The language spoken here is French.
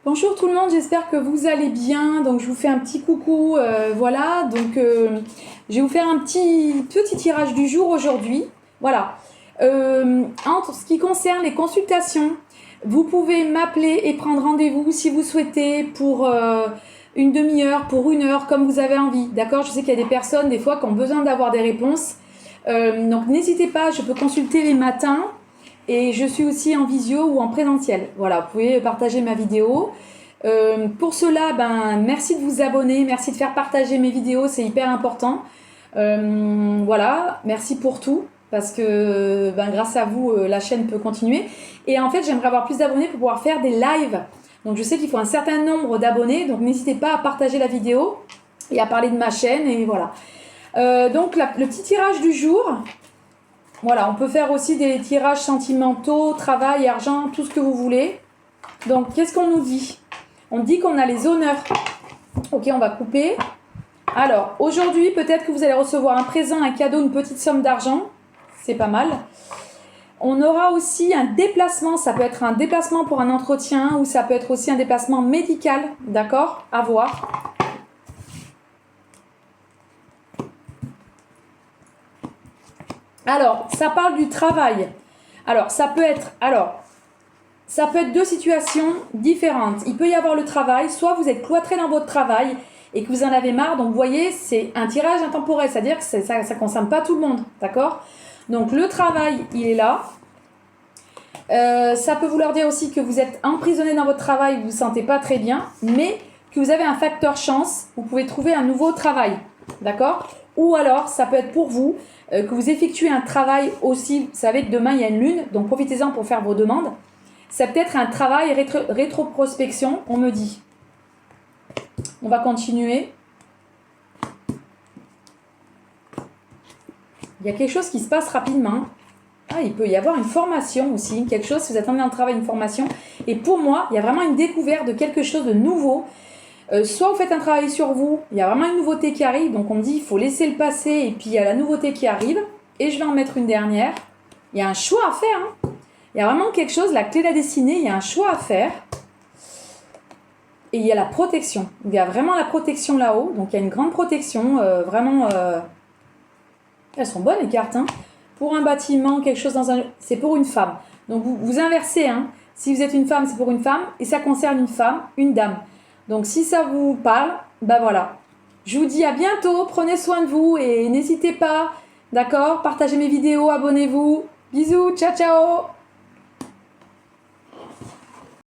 Bonjour tout le monde, j'espère que vous allez bien. Donc je vous fais un petit coucou, voilà. Donc je vais vous faire un petit tirage du jour aujourd'hui. Voilà. En ce qui concerne les consultations, vous pouvez m'appeler et prendre rendez-vous si vous souhaitez pour une demi-heure, pour une heure, comme vous avez envie. D'accord? Je sais qu'il y a des personnes des fois qui ont besoin d'avoir des réponses. Donc n'hésitez pas, je peux consulter les matins. Et je suis aussi en visio ou en présentiel. Voilà, vous pouvez partager ma vidéo. Pour cela, merci de vous abonner, merci de faire partager mes vidéos, c'est hyper important. Voilà, merci pour tout, parce que grâce à vous, la chaîne peut continuer. Et en fait, j'aimerais avoir plus d'abonnés pour pouvoir faire des lives. Donc je sais qu'il faut un certain nombre d'abonnés, donc n'hésitez pas à partager la vidéo et à parler de ma chaîne, et voilà. Donc le petit tirage du jour. Voilà, on peut faire aussi des tirages sentimentaux, travail, argent, tout ce que vous voulez. Donc, qu'est-ce qu'on nous dit? On dit qu'on a les honneurs. Ok, on va couper. Alors, aujourd'hui, peut-être que vous allez recevoir un présent, un cadeau, une petite somme d'argent. C'est pas mal. On aura aussi un déplacement. Ça peut être un déplacement pour un entretien ou ça peut être aussi un déplacement médical. D'accord? À voir. Alors, ça parle du travail. Alors, ça peut être deux situations différentes. Il peut y avoir le travail, soit vous êtes cloîtré dans votre travail et que vous en avez marre. Donc, vous voyez, c'est un tirage intemporel, c'est-à-dire que ça ne concerne pas tout le monde, d'accord? Donc, le travail, il est là. Ça peut vouloir dire aussi que vous êtes emprisonné dans votre travail, vous ne vous sentez pas très bien, mais que vous avez un facteur chance, vous pouvez trouver un nouveau travail, d'accord? Ou alors, ça peut être pour vous, que vous effectuez un travail aussi, vous savez que demain il y a une lune, donc profitez-en pour faire vos demandes. Ça peut être un travail rétroprospection, on me dit. On va continuer. Il y a quelque chose qui se passe rapidement. Ah, il peut y avoir une formation aussi, quelque chose, si vous attendez un travail, une formation. Et pour moi, il y a vraiment une découverte de quelque chose de nouveau. Soit vous faites un travail sur vous, il y a vraiment une nouveauté qui arrive, donc on me dit il faut laisser le passé et puis il y a la nouveauté qui arrive. Et je vais en mettre une dernière. Il y a un choix à faire, hein. Il y a vraiment quelque chose, la clé de la destinée, il y a un choix à faire. Et il y a la protection. Il y a vraiment la protection là-haut. Donc il y a une grande protection, vraiment... Elles sont bonnes les cartes, hein. Pour un bâtiment, quelque chose dans un... C'est pour une femme. Donc vous inversez, hein. Si vous êtes une femme, c'est pour une femme. Et ça concerne une femme, une dame. Donc si ça vous parle, voilà. Je vous dis à bientôt, prenez soin de vous et n'hésitez pas, d'accord? Partagez mes vidéos, abonnez-vous. Bisous, ciao ciao.